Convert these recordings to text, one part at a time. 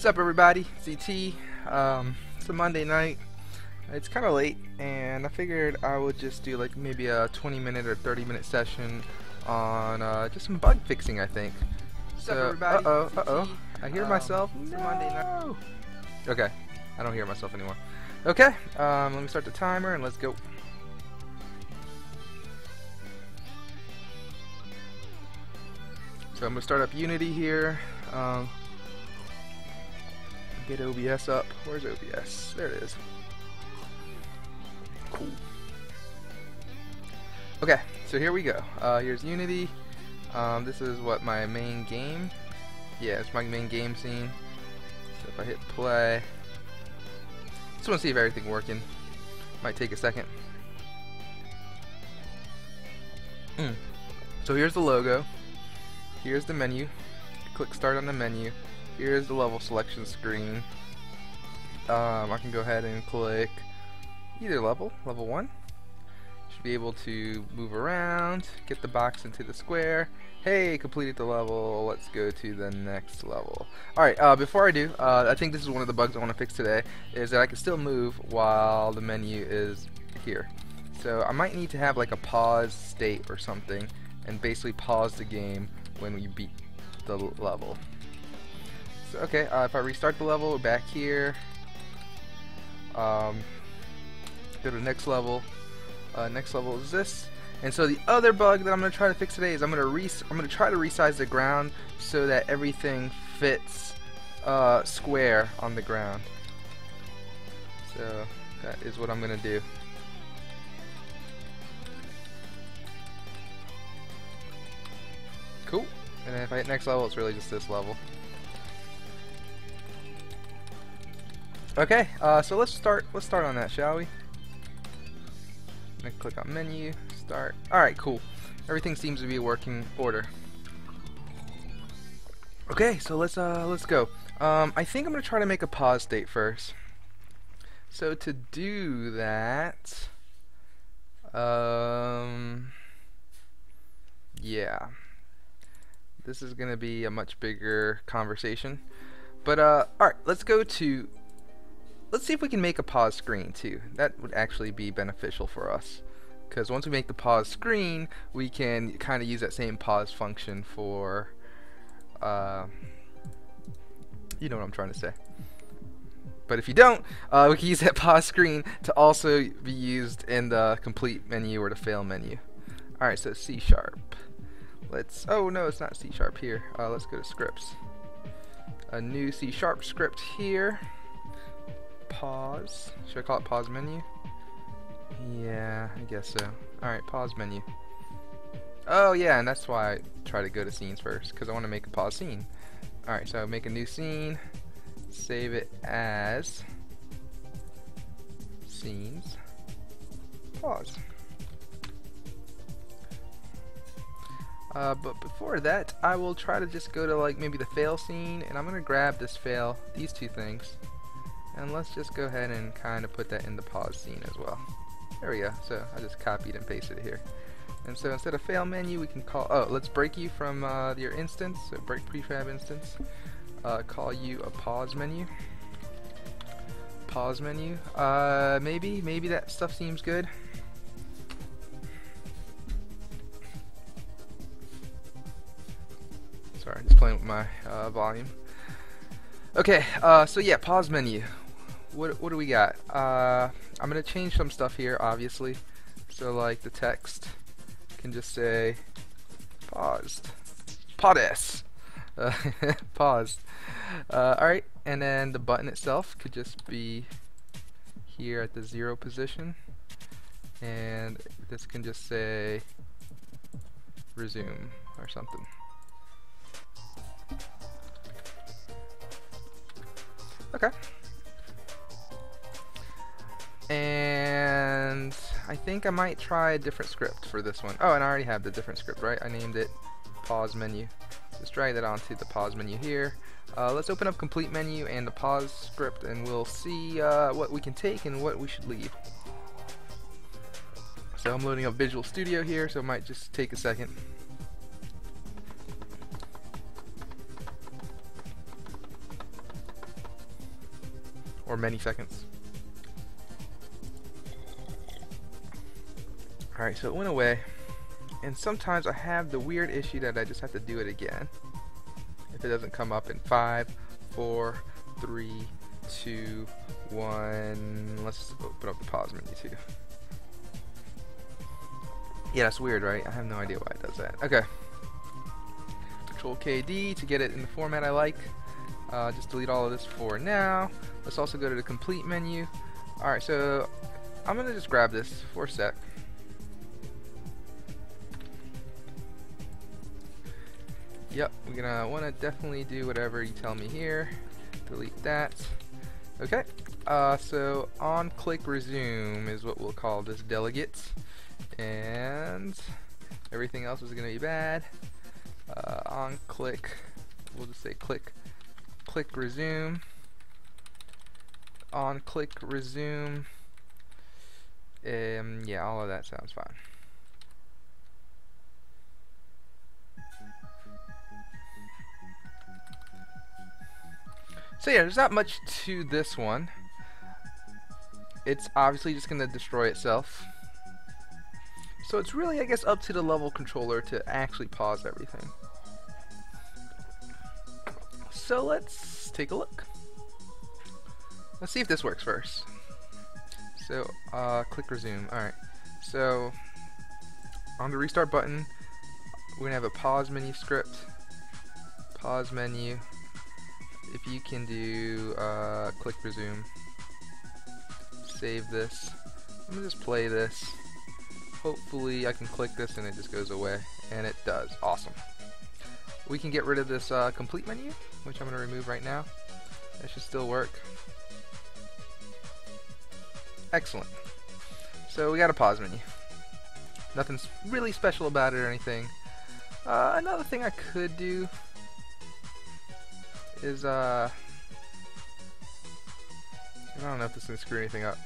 What's up, everybody? CT. It's a Monday night. It's kind of late, and I figured I would just do like maybe a 20-minute or 30-minute session on just some bug fixing, I think. What's So, up, everybody? uh-oh. I hear myself. It's a No. Monday night. Okay, I don't hear myself anymore. Okay, let me start the timer and let's go. So I'm gonna start up Unity here. Get OBS up. Where's OBS? There it is. Cool. Okay, so here we go. Here's Unity. This is what my main game. Yeah, it's my main game scene. So if I hit play, just want to see if everything's working. Might take a second. So here's the logo. Here's the menu. Click start on the menu. Here's the level selection screen. I can go ahead and click either level, level 1. Should be able to move around, get the box into the square. Hey, completed the level. Let's go to the next level. Alright, before I do, I think this is one of the bugs I want to fix today, is that I can still move while the menu is here. So I might need to have like a pause state or something, and basically pause the game when we beat the level. So, okay, if I restart the level, we're back here. Go to the next level. Next level is this. And so the other bug that I'm going to try to fix today is I'm going to try to resize the ground so that everything fits square on the ground. So that is what I'm going to do. Cool. And then if I hit next level, it's really just this level. Okay, so let's start on that, shall we? I'm gonna click on menu, start. Alright, cool. Everything seems to be working order. Okay, so let's go. I think I'm gonna try to make a pause state first. So to do that, yeah. This is gonna be a much bigger conversation. But alright, let's see if we can make a pause screen too. That would actually be beneficial for us, because once we make the pause screen, we can kind of use that same pause function for you know what I'm trying to say. But if you don't, we can use that pause screen to also be used in the complete menu or the fail menu. Alright, so C#. Oh no, it's not C# here. Let's go to scripts. A new C# script here. Pause. Should I call it pause menu? Yeah, I guess so. Alright, pause menu. Oh yeah, and that's why I try to go to scenes first, because I want to make a pause scene. Alright, so make a new scene, save it as scenes, pause. But before that, I will try to just go to like maybe the fail scene, and I'm going to grab this fail, these two things. And let's just go ahead and kind of put that in the pause scene as well. There we go. So I just copied and pasted it here. And so instead of fail menu, we can call, let's break you from your instance. So break prefab instance. Call you a pause menu. Pause menu. Maybe that stuff seems good. Sorry, just playing with my volume. Okay, so yeah, pause menu. What do we got? I'm gonna change some stuff here, obviously. So like the text can just say paused. Pause. Paused. Alright, and then the button itself could just be here at the 0 position. And this can just say resume or something. Okay. And I think I might try a different script for this one. Oh, and I already have the different script, right? I named it pause menu. Let's drag that onto the pause menu here. Let's open up complete menu and the pause script, and we'll see what we can take and what we should leave. So I'm loading up Visual Studio here, so it might just take a second. or many seconds. Alright, so it went away, and sometimes I have the weird issue that I just have to do it again if it doesn't come up in 5, 4, 3, 2, 1. Let's open up the pause menu too. Yeah, that's weird, right? I have no idea why it does that. Okay. Control KD to get it in the format I like. Just delete all of this for now. Let's also go to the complete menu. Alright, so I'm gonna just grab this for a sec. Yep, we're gonna wanna definitely do whatever you tell me here. Delete that. Okay, so on click resume is what we'll call this delegate, and everything else is gonna be bad. On click, we'll just say click resume. On click resume. Yeah, all of that sounds fine. So yeah, there's not much to this one. It's obviously just going to destroy itself. So it's really, I guess, up to the level controller to actually pause everything. So let's take a look. Let's see if this works first. So, click resume. Alright. So, on the restart button, we're going to have a pause menu script. Pause menu. If you can do click resume, save this. I'm gonna just play this. Hopefully I can click this and it just goes away, and it does. Awesome. We can get rid of this complete menu, which I'm gonna remove right now. That should still work. Excellent. So we got a pause menu. Nothing's really special about it or anything. Another thing I could do is I don't know if this is gonna screw anything up.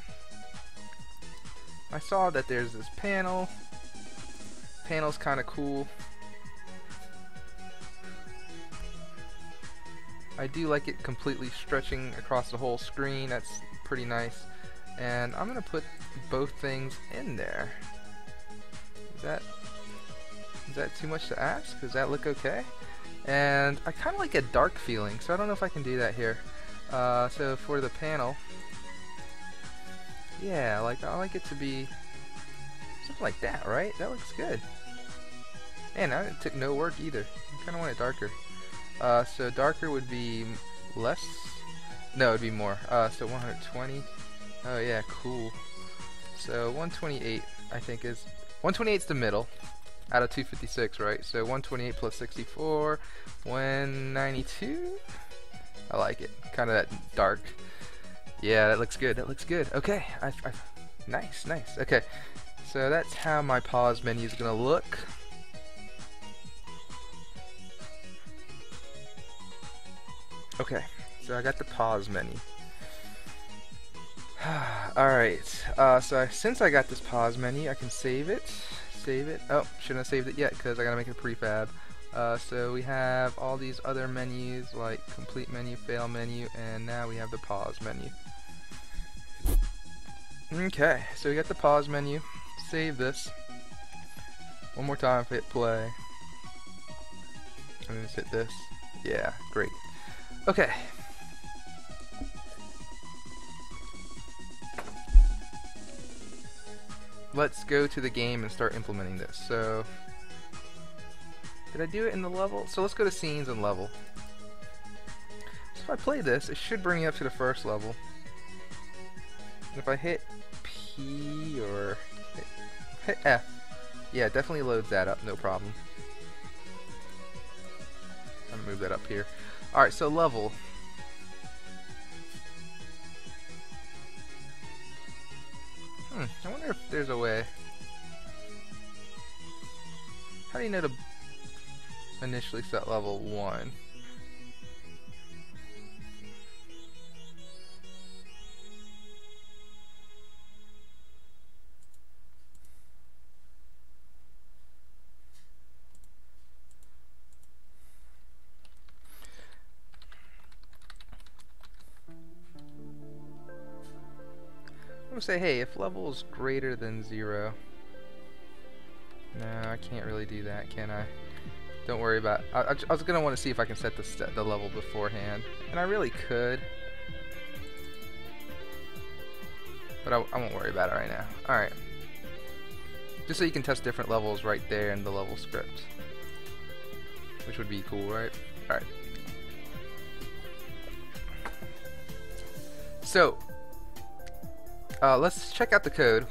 I saw that there's this panel. Panel's kind of cool. I do like it completely stretching across the whole screen. That's pretty nice. And I'm gonna put both things in there. Is that too much to ask? Does that look okay? And I kind of like a dark feeling, so I don't know if I can do that here. So for the panel, yeah, I like it to be something like that, right? That looks good. Man, it took no work either. I kind of want it darker. So darker would be less. No, it'd be more. So 120. Oh yeah, cool. So 128, I think is 128 is the middle. Out of 256, right? So 128 plus 64, 192. I like it. Kind of that dark. Yeah, that looks good. That looks good. Okay. Nice, nice. Okay. So that's how my pause menu is gonna look. Okay. So I got the pause menu. Alright. So since I got this pause menu, I can save it. Save it. Oh, shouldn't have saved it yet because I gotta make it a prefab. So we have all these other menus like complete menu, fail menu, and now we have the pause menu. Okay, so we got the pause menu. Save this. One more time, hit play. And just hit this. Yeah, great. Okay. Let's go to the game and start implementing this. So, did I do it in the level? So let's go to scenes and level. So if I play this, it should bring me up to the first level. And if I hit P or hit F, yeah, it definitely loads that up, no problem. I'm gonna move that up here. Alright, so level. I wonder if there's a way. How do you know to initially set level 1? gonna say, hey, if level is greater than 0. No, I can't really do that, can I? Don't worry about it. I was gonna want to see if I can set the level beforehand, and I really could, but I won't worry about it right now. All right, just so you can test different levels right there in the level script, which would be cool, right? All right. So let's check out the code.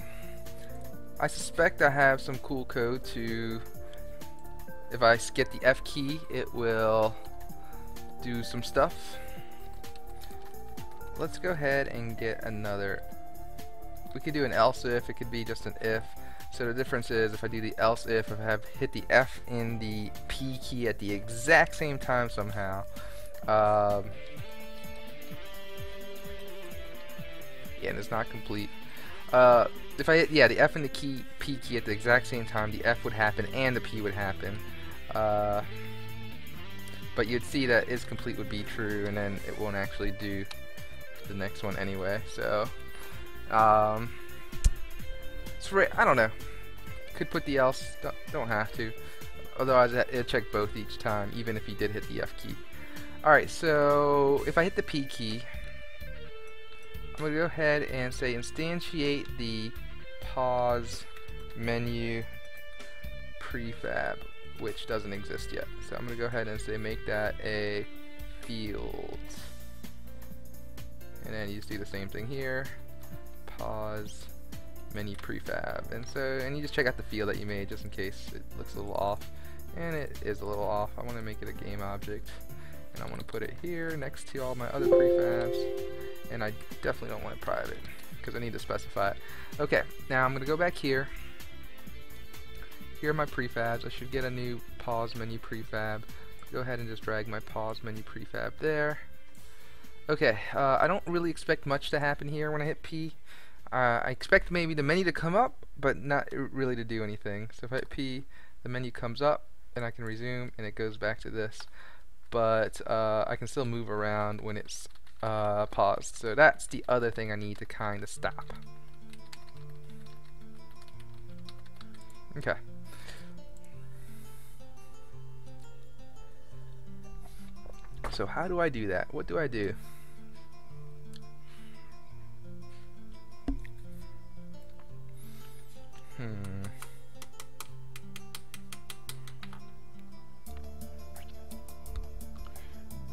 I suspect I have some cool code to, if I get the F key, it will do some stuff. Let's go ahead and get another. We could do an else if, it could be just an if. So the difference is, if I do the else if I have hit the F and the P key at the exact same time somehow, yeah, and it's not complete. If I hit, yeah, the F and the P key at the exact same time, the F would happen and the P would happen. But you'd see that is complete would be true, and then it won't actually do the next one anyway. So, it's I don't know. Could put the else. Don't have to. Otherwise, it'll check both each time, even if you did hit the F key. All right. So if I hit the P key, I'm going to go ahead and say instantiate the pause menu prefab, which doesn't exist yet. So I'm going to go ahead and say make that a field. And then you just do the same thing here. Pause menu prefab. And you just check out the field that you made just in case it looks a little off. And it is a little off. I want to make it a game object. And I want to put it here next to all my other prefabs. And I definitely don't want it private because I need to specify it. Okay, now I'm going to go back here. Here are my prefabs. I should get a new pause menu prefab. Go ahead and just drag my pause menu prefab there. Okay, I don't really expect much to happen here when I hit P. I expect maybe the menu to come up, but not really to do anything. So if I hit P, the menu comes up, and I can resume, and it goes back to this. But I can still move around when it's paused. So that's the other thing I need to kind of stop. Okay. So how do I do that? What do I do?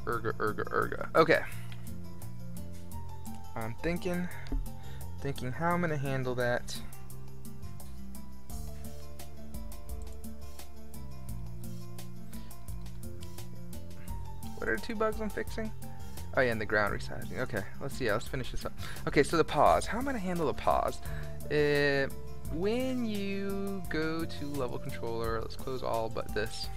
Erga. Okay. I'm thinking how I'm gonna handle that. What are the 2 bugs I'm fixing? Oh yeah, and the ground resizing. Okay, let's see. Let's finish this up. Okay, so the pause. How am I gonna handle the pause? When you go to level controller, let's close all but this.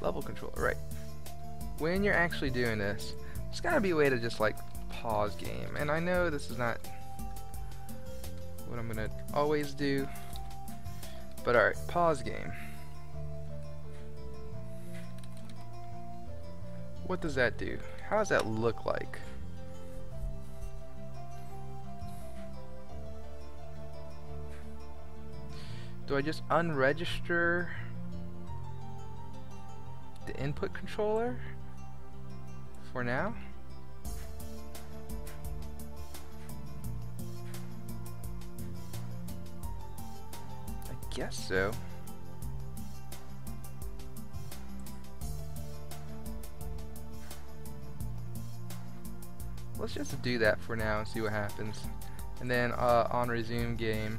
Level controller, right? When you're actually doing this, there's gotta be a way to just like pause game. And I know this is not what I'm gonna always do, but alright, pause game. What does that do? How does that look like? Do I just unregister the input controller for now? I guess so. Let's just do that for now and see what happens. And then on resume game.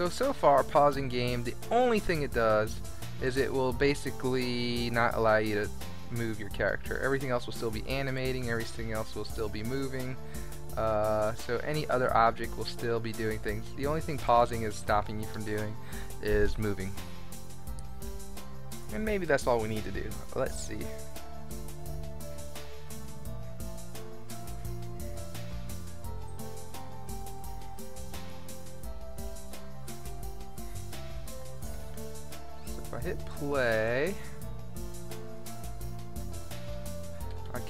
So far, pausing game, the only thing it does is it will basically not allow you to move your character. Everything else will still be animating, everything else will still be moving. So any other object will still be doing things. The only thing pausing is stopping you from doing is moving. And maybe that's all we need to do. Let's see. So if I hit play,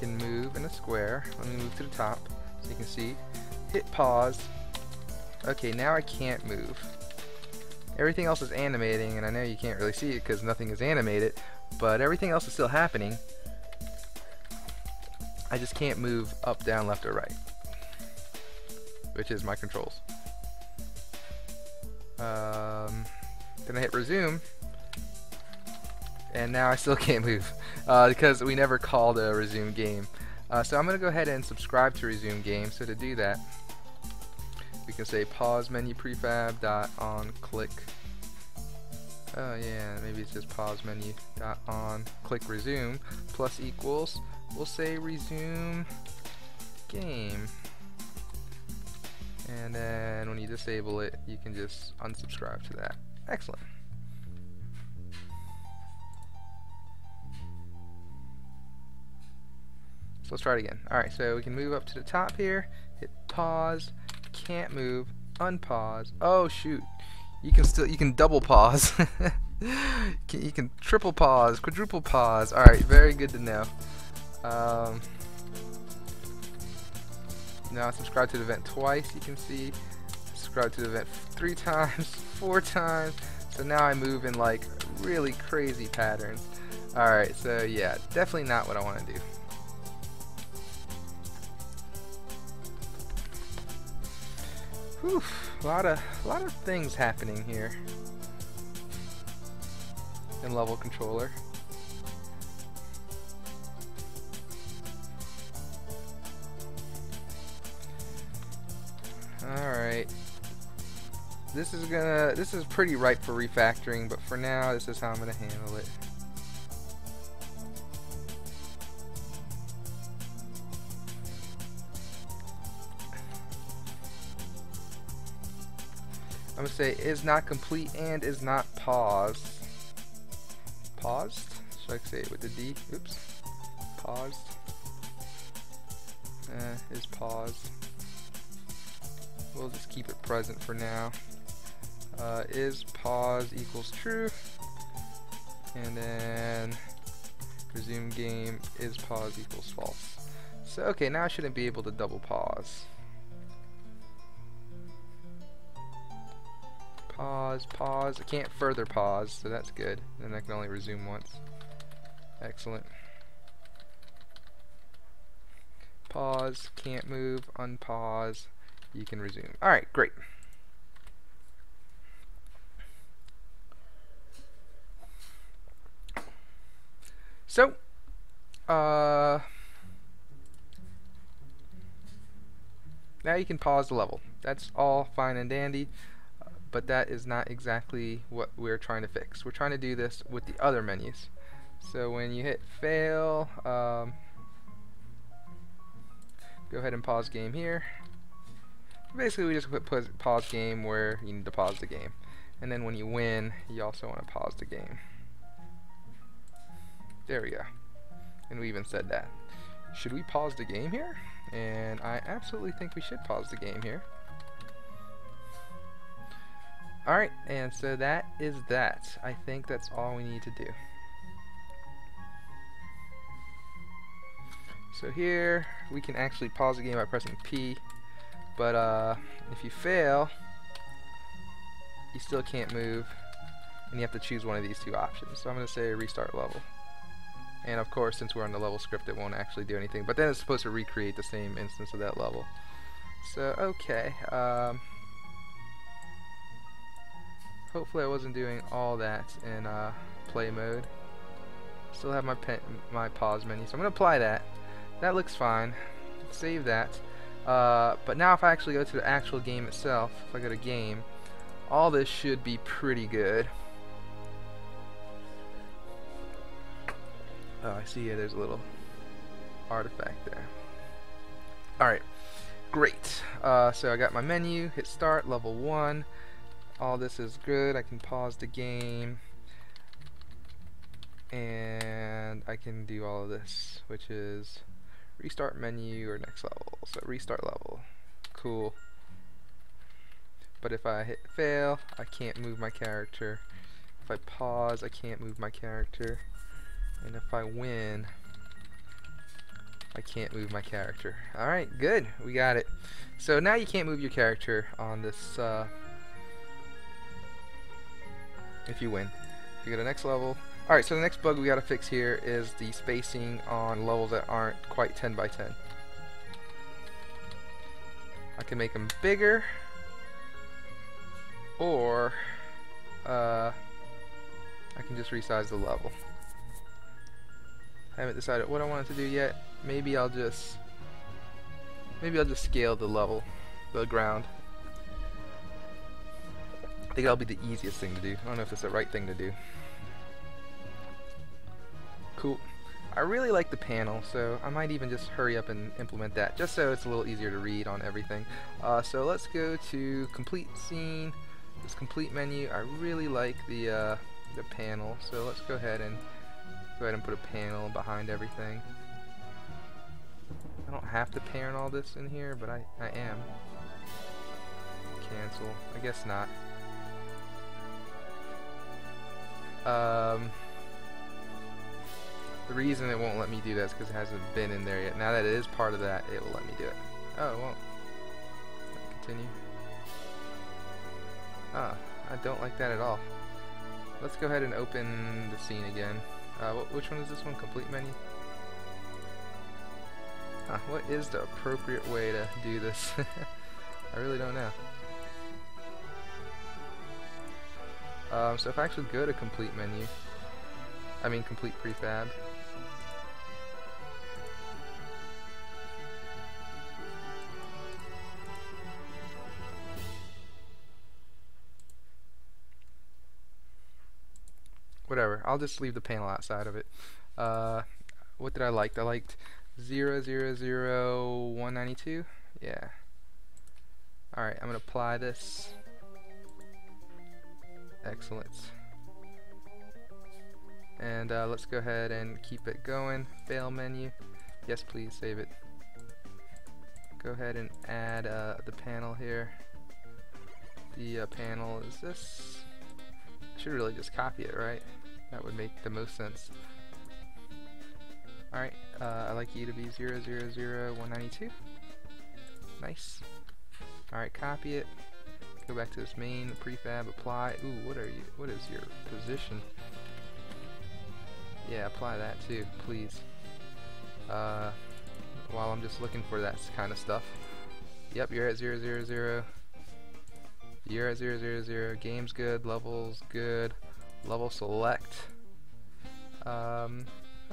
can move in a square. Let me move to the top so you can see. Hit pause. Okay, now I can't move. Everything else is animating, and I know you can't really see it because nothing is animated, but everything else is still happening. I just can't move up, down, left, or right, which is my controls. Then I hit resume, and now I still can't move because we never called a resume game. So I'm going to go ahead and subscribe to resume game. So to do that, we can say pause menu prefab dot on click. Oh yeah, maybe it's just pause menu dot on click resume plus equals. We'll say resume game, and then when you disable it, you can just unsubscribe to that. Excellent. So let's try it again. Alright, so we can move up to the top here, hit pause, can't move, unpause. Oh shoot. You can double pause. You can triple pause, quadruple pause. Alright, very good to know. Now subscribe to the event twice, you can see. Subscribe to the event 3 times, 4 times. So now I move in like really crazy patterns. Alright, so yeah, definitely not what I want to do. Whew, a lot of things happening here in level controller. Alright. This is pretty ripe for refactoring, but for now this is how I'm gonna handle it. I'm gonna say is not complete and is not paused. Paused? Should I say it with the D? Oops. Paused. Is paused. We'll just keep it present for now. Is pause equals true, and then resume game is pause equals false. So okay, now I shouldn't be able to double pause. Pause, pause. I can't further pause, so that's good. Then I can only resume once. Excellent. Pause, can't move, unpause. You can resume. Alright, great. So, now you can pause the level. That's all fine and dandy. But that is not exactly what we're trying to fix. We're trying to do this with the other menus. So when you hit fail, go ahead and pause game here. Basically we just put pause game where you need to pause the game. And then when you win, you also want to pause the game. There we go. And we even said that. Should we pause the game here? And I absolutely think we should pause the game here. Alright, and so that is that. I think that's all we need to do. So here, we can actually pause the game by pressing P, but if you fail, you still can't move, and you have to choose one of these 2 options. So I'm going to say restart level. And of course, since we're on the level script, it won't actually do anything, but then it's supposed to recreate the same instance of that level. So, okay. Hopefully I wasn't doing all that in play mode. Still have my pause menu, so I'm going to apply that. That looks fine. Save that. But now if I actually go to the actual game itself, if I go to game, all this should be pretty good. Oh, I see there's a little artifact there. Alright, great. So I got my menu, hit start, level 1. All this is good. I can pause the game, and I can do all of this, which is restart menu or next level. So restart level. Cool. But if I hit fail, I can't move my character. If I pause, I can't move my character. And if I win, I can't move my character. Alright, good. We got it. So now you can't move your character on this, if you win. If you go to the next level. Alright, so the next bug we gotta fix here is the spacing on levels that aren't quite 10 by 10. I can make them bigger, or I can just resize the level. I haven't decided what I wanted to do yet. Maybe I'll just scale the level, the ground. I think that'll be the easiest thing to do. I don't know if it's the right thing to do. Cool. I really like the panel, so I might even just hurry up and implement that, just so it's a little easier to read on everything. So let's go to complete scene, this complete menu. I really like the panel, so let's go ahead and put a panel behind everything. I don't have to parent all this in here, but I am. Cancel. I guess not. The reason it won't let me do that is because it hasn't been in there yet. Now that it is part of that, it will let me do it. Oh, it won't. Continue. Ah, I don't like that at all. Let's go ahead and open the scene again. Which one is this one? Complete menu? What is the appropriate way to do this? I really don't know. So if I actually go to complete menu, I mean complete prefab. Whatever, I'll just leave the panel outside of it. What did I like? I liked 0000192. Yeah. Alright, I'm gonna apply this. Excellent. And let's go ahead and keep it going. Fail menu. Yes, please save it. Go ahead and add the panel here. The panel is this. I should really just copy it, right? That would make the most sense. Alright, I like you to be 0000192. Nice. Alright, copy it. Go back to this main prefab, apply. Ooh, what are you? What is your position? Yeah, apply that too, please. While I'm just looking for that kind of stuff. Yep, you're at 000. You're at 000. Game's good. Levels good. Level select. I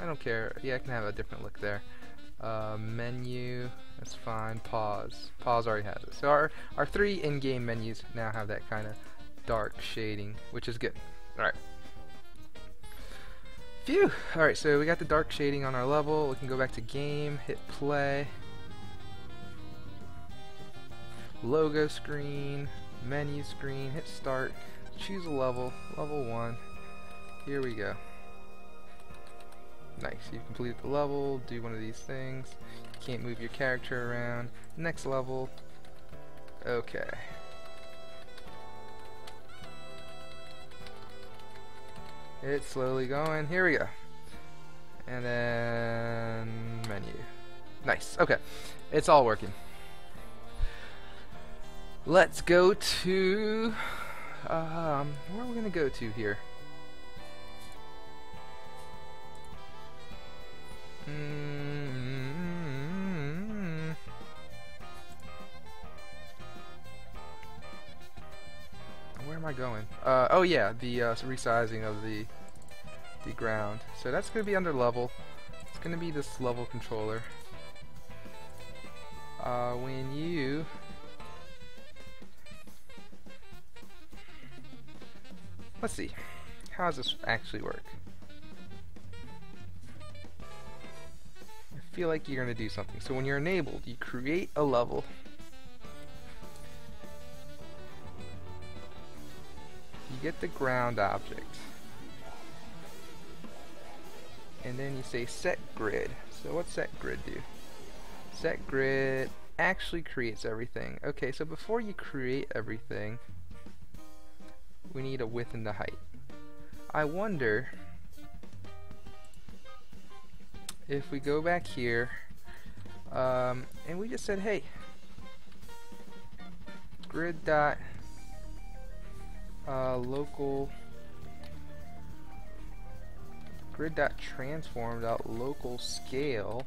don't care. Yeah, I can have a different look there. Menu, that's fine. Pause. Pause already has it. So our three in-game menus now have that kind of dark shading, which is good. Alright. Phew! Alright, so we got the dark shading on our level. We can go back to game, hit play. Logo screen, menu screen, hit start, choose a level, level 1. Here we go. Nice, you've completed the level, do one of these things. You can't move your character around. Next level. Okay. It's slowly going. Here we go. And then menu. Nice. Okay. It's all working. Let's go to where are we gonna go to here? Where am I going? Oh yeah, the resizing of the ground. So that's gonna be under level. It's gonna be this level controller. When you let's see, how does this actually work? I feel like you're gonna do something. So when you're enabled, you create a level. You get the ground object. And then you say set grid. So what's set grid do? Set grid actually creates everything. Okay, so before you create everything, we need a width and the height. I wonder if we go back here, And we just said, hey, grid dot local grid dot transform dot local scale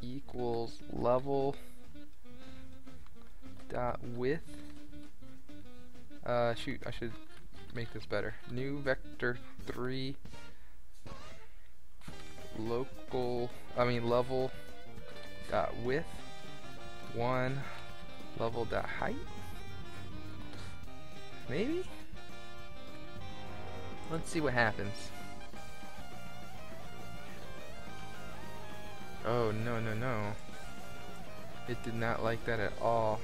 equals level dot width. Shoot, I should make this better. New vector 3 level dot width 1 level dot height. Maybe? Let's see what happens. Oh, no, no, no. It did not like that at all.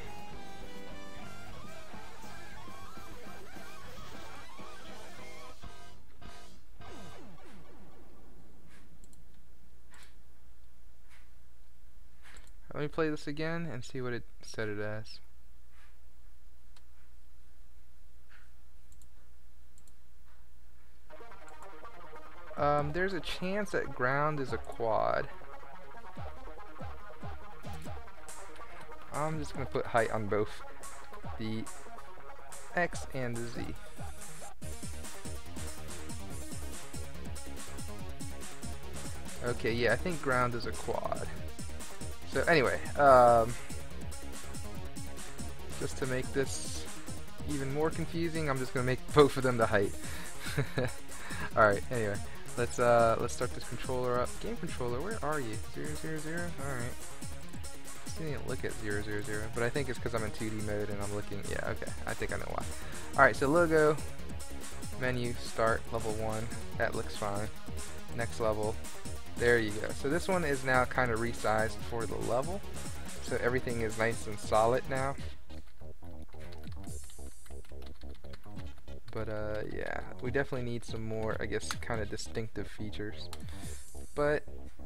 Let me play this again and see what it set it as. There's a chance that ground is a quad. I'm just going to put height on both the X and the Z. Okay, yeah, I think ground is a quad. So anyway, just to make this even more confusing, I'm just going to make both of them the height. Alright, anyway, let's start this controller up. Game controller, where are you? 0, 0, 0? Alright. I didn't look at 0, 0, 0, but I think it's because I'm in 2D mode and I'm looking, yeah, okay, I think I know why. Alright, so logo, menu, start, level 1, that looks fine. Next level, there you go. So this one is now kind of resized for the level, so everything is nice and solid now. But yeah, we definitely need some more, I guess, kind of distinctive features. But,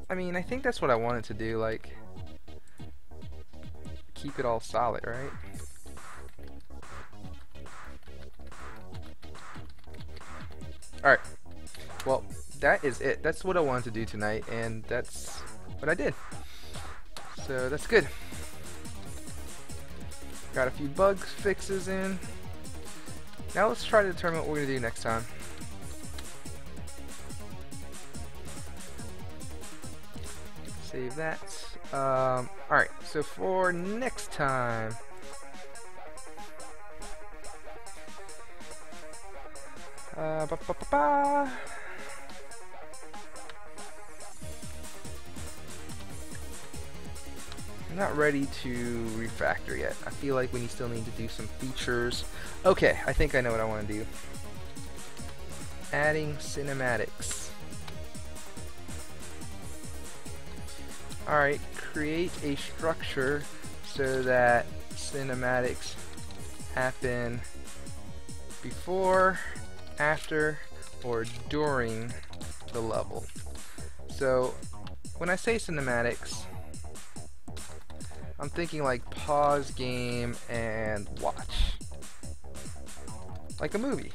I mean, I think that's what I wanted to do, like, keep it all solid, right? Alright, well, that is it. That's what I wanted to do tonight, and that's what I did. So that's good. Got a few bug fixes in. Now let's try to determine what we're going to do next time. Save that. Alright, so for next time, I'm not ready to refactor yet. I feel like we still need to do some features. Okay, I think I know what I want to do. Adding cinematics. Alright, create a structure so that cinematics happen before, after, or during the level. So, when I say cinematics, I'm thinking like pause game and watch. Like a movie.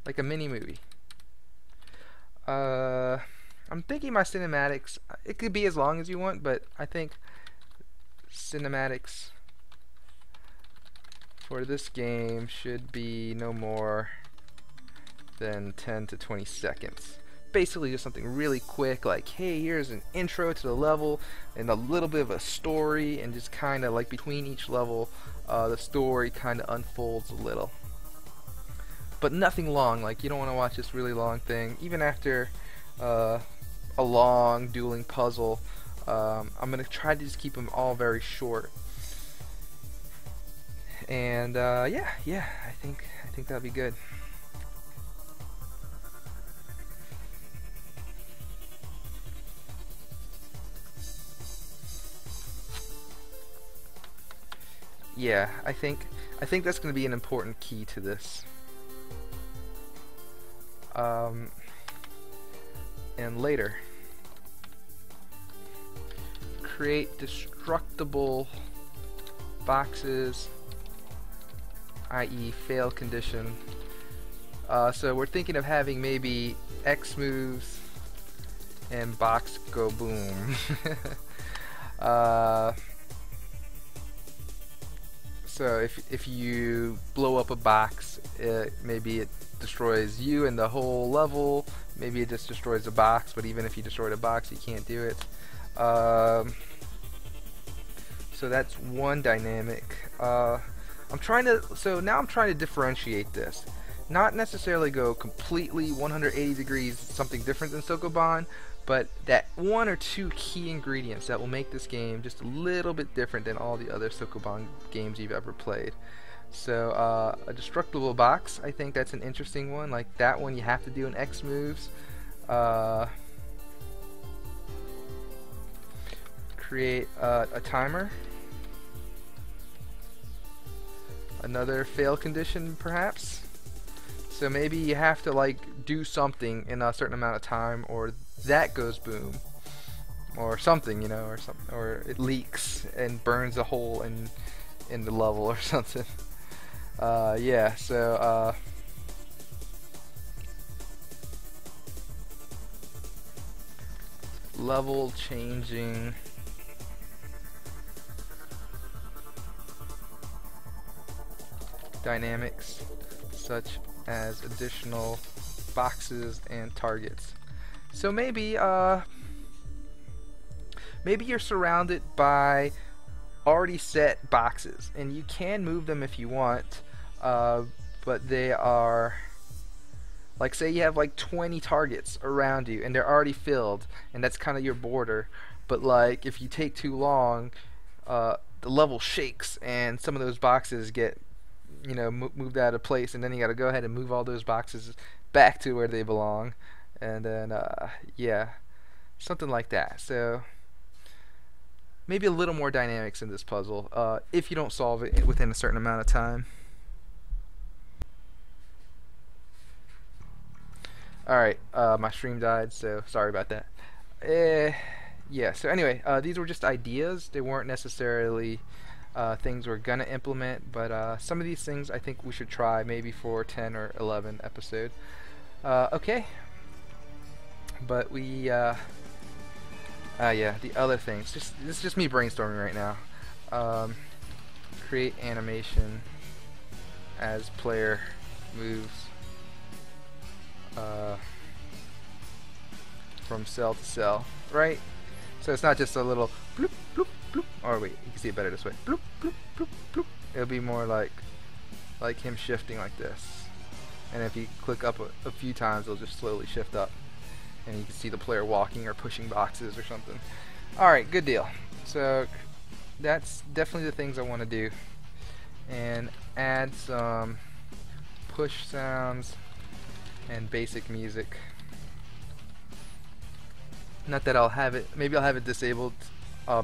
Like a mini movie. I'm thinking my cinematics, it could be as long as you want, but I think cinematics for this game should be no more than 10 to 20 seconds. Basically just something really quick, like, hey, here's an intro to the level and a little bit of a story, and just kind of like between each level the story kind of unfolds a little. But nothing long, like you don't want to watch this really long thing. Even after a long dueling puzzle, I'm going to try to just keep them all very short. And yeah, I think that'll be good. Yeah, I think that's going to be an important key to this. And later, create destructible boxes, i.e. fail condition. So we're thinking of having maybe X moves and box go boom. So if you blow up a box, maybe it destroys you and the whole level. Maybe it just destroys the box, but even if you destroy the box, you can't do it. So that's one dynamic. So now I'm trying to differentiate this. Not necessarily go completely 180 degrees, something different than Sokoban, but that one or two key ingredients that will make this game just a little bit different than all the other Sokoban games you've ever played. So a destructible box, I think that's an interesting one. Like that one, you have to do an X moves. Create a timer. Another fail condition, perhaps. So maybe you have to like do something in a certain amount of time, or that goes boom, or something, you know, or it leaks and burns a hole in the level or something. Yeah. So level changing. Dynamics such as additional boxes and targets. So maybe maybe you're surrounded by already set boxes and you can move them if you want, but they are like, say you have like 20 targets around you and they're already filled, and that's kind of your border. But like if you take too long, the level shakes and some of those boxes get, you know, moved out of place, and then you got to go ahead and move all those boxes back to where they belong, and then yeah, something like that. So maybe a little more dynamics in this puzzle if you don't solve it within a certain amount of time. Alright, my stream died, so sorry about that. Yeah, so anyway, these were just ideas. They weren't necessarily things we're gonna implement, but some of these things I think we should try maybe for 10 or 11 episode. Okay, but we yeah, the other things, this is just me brainstorming right now. Create animation as player moves from cell to cell, right? So it's not just a little bloop bloop bloop, or wait, you can see it better this way. Bloop bloop bloop bloop. It'll be more like him shifting like this, and if you click up a few times, it'll just slowly shift up, and you can see the player walking or pushing boxes or something. Alright, good deal. So that's definitely the things I want to do, and add some push sounds and basic music. Not that I'll have it, maybe I'll have it disabled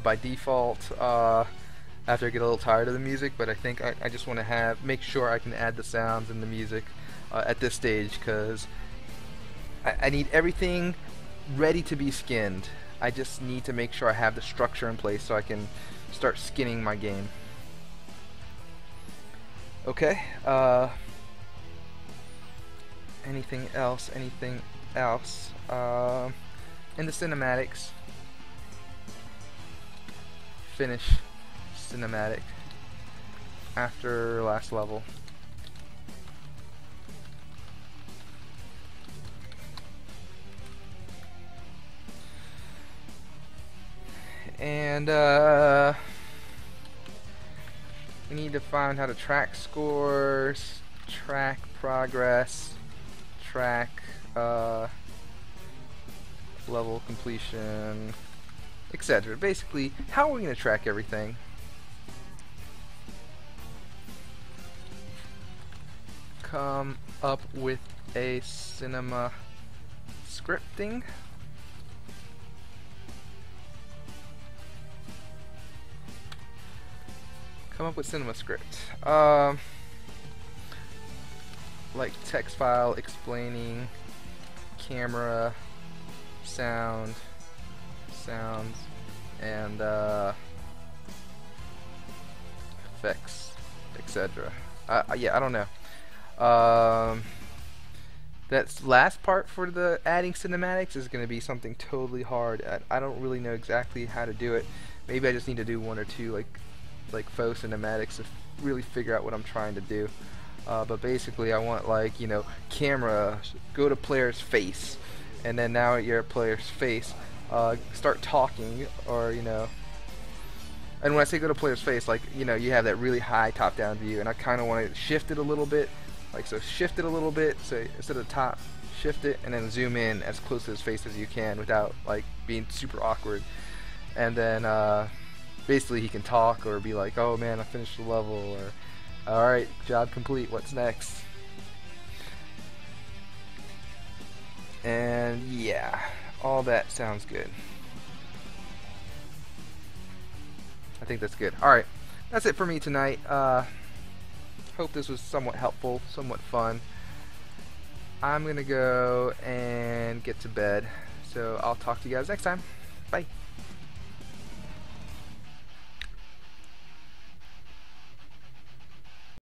by default after I get a little tired of the music, but I think I just want to make sure I can add the sounds and the music at this stage, because I need everything ready to be skinned. I just need to make sure I have the structure in place so I can start skinning my game. Okay, anything else? In the cinematics, finish cinematic after last level. And we need to find how to track scores, track progress, track level completion, etc. Basically, how are we going to track everything? Come up with a cinema scripting. Come up with cinema script. Like text file explaining camera, sounds, and effects, etc. Yeah, I don't know. That last part for the adding cinematics is going to be something totally hard. I don't really know exactly how to do it. Maybe I just need to do one or two like faux cinematics to really figure out what I'm trying to do. But basically, I want, like, you know, camera, go to player's face, and then now at your player's face, start talking, or, you know. And when I say go to player's face, like, you know, you have that really high top-down view, and I kind of want to shift it a little bit. Like, so shift it a little bit, so instead of the top, shift it, and then zoom in as close to his face as you can without, like, being super awkward. And then, basically he can talk or be like, oh man, I finished the level, or alright, job complete, what's next? And yeah, all that sounds good. I think that's good. Alright, that's it for me tonight. Hope this was somewhat helpful, somewhat fun. I'm gonna go and get to bed, so I'll talk to you guys next time. Bye.